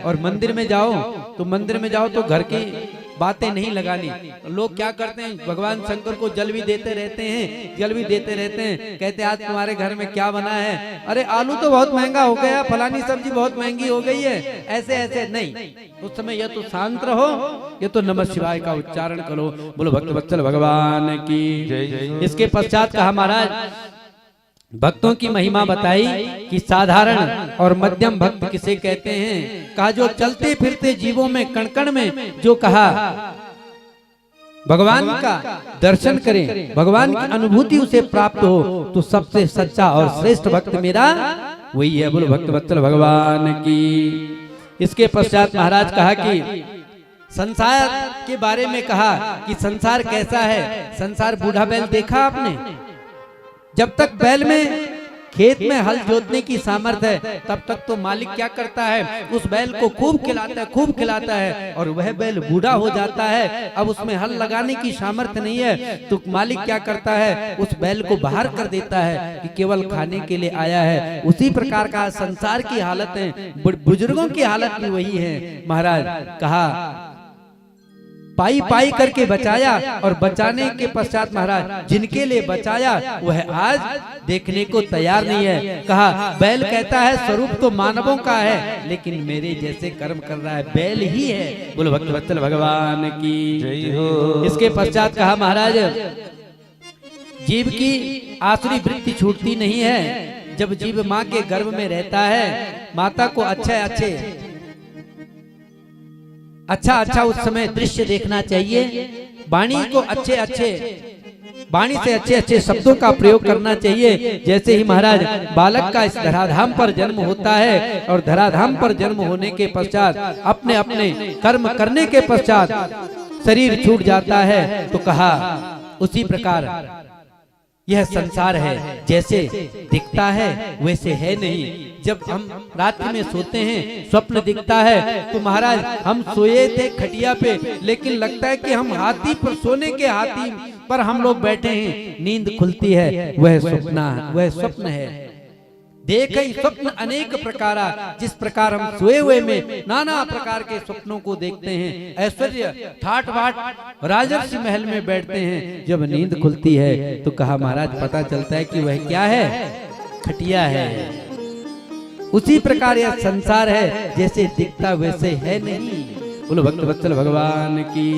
और मंदिर में जाओ तो घर की बातें नहीं लगानी। लोग क्या करते हैं, भगवान शंकर को जल भी देते रहते हैं, कहते आज तुम्हारे घर में क्या बना है, अरे आलू तो बहुत महंगा हो गया, फलानी सब्जी बहुत महंगी हो गई है, ऐसे ऐसे नहीं। उस समय या तो शांत रहो या तो नमः शिवाय का उच्चारण करो। बोलो भक्त वत्सल भगवान की जय। इसके पश्चात कहा महाराज भक्तों की महिमा बताई कि साधारण और मध्यम भक्त किसे कहते हैं। कहा जो चलते फिरते जीवों में कण कण में जो कहा भगवान का दर्शन करें, भगवान की अनुभूति उसे प्राप्त हो, तो सबसे सच्चा और श्रेष्ठ भक्त मेरा वही है। बोलो भक्त वत्सल भगवान की। इसके पश्चात महाराज कहा कि संसार के बारे में कहा कि संसार कैसा है। संसार बूढ़ा बैल देखा आपने? जब तक बैल में खेत में हल जोतने की सामर्थ्य है तब तक तो मालिक क्या करता है, उस बैल को खूब खिलाता है और वह बैल बूढ़ा हो जाता है, अब उसमें हल लगाने की सामर्थ्य नहीं है, तो मालिक क्या करता है, उस बैल को बाहर कर देता है कि केवल खाने के लिए आया है। उसी प्रकार का संसार की हालत है, बुजुर्गों की हालत भी वही है। महाराज कहा पाई पाई करके बचाया और बचाने के पश्चात महाराज जिनके लिए बचाया वह आज देखने को तैयार नहीं है। कहा बैल कहता है स्वरूप तो मानवों का है, लेकिन मेरे जैसे कर्म कर रहा है बैल ही है। बोलो भक्त वत्सल भगवान की जय हो। इसके पश्चात कहा महाराज जीव की आसुरी वृत्ति छूटती नहीं है। जब जीव माँ के गर्भ में रहता है, माता को अच्छा उस समय दृश्य देखना चाहिए, वाणी को वाणी से अच्छे शब्दों का प्रयोग करना चाहिए। जैसे ही महाराज बालक का इस धराधाम पर जन्म होता है और धराधाम पर जन्म होने के पश्चात अपने अपने कर्म करने के पश्चात शरीर छूट जाता है, तो कहा उसी प्रकार यह संसार है, जैसे दिखता है वैसे है नहीं। जब हम रात्रि में सोते हैं स्वप्न दिखता है, तो महाराज हम सोए थे खटिया पे, लेकिन लगता है कि हम हाथी पर सोने के हाथी पर हम लोग बैठे हैं, नींद खुलती है वह स्वप्न है। देखे स्वप्न अनेक प्रकार, जिस प्रकार हम सोए हुए में नाना प्रकार के स्वप्नों को देखते हैं, ऐश्वर्य ठाट बाट राजर्षि महल में बैठते हैं, जब नींद खुलती है तो कहा महाराज पता चलता है कि वह क्या है, खटिया है। उसी प्रकार यह संसार है, जैसे दिखता वैसे है नहीं। बोलो भक्त वत्सल भगवान की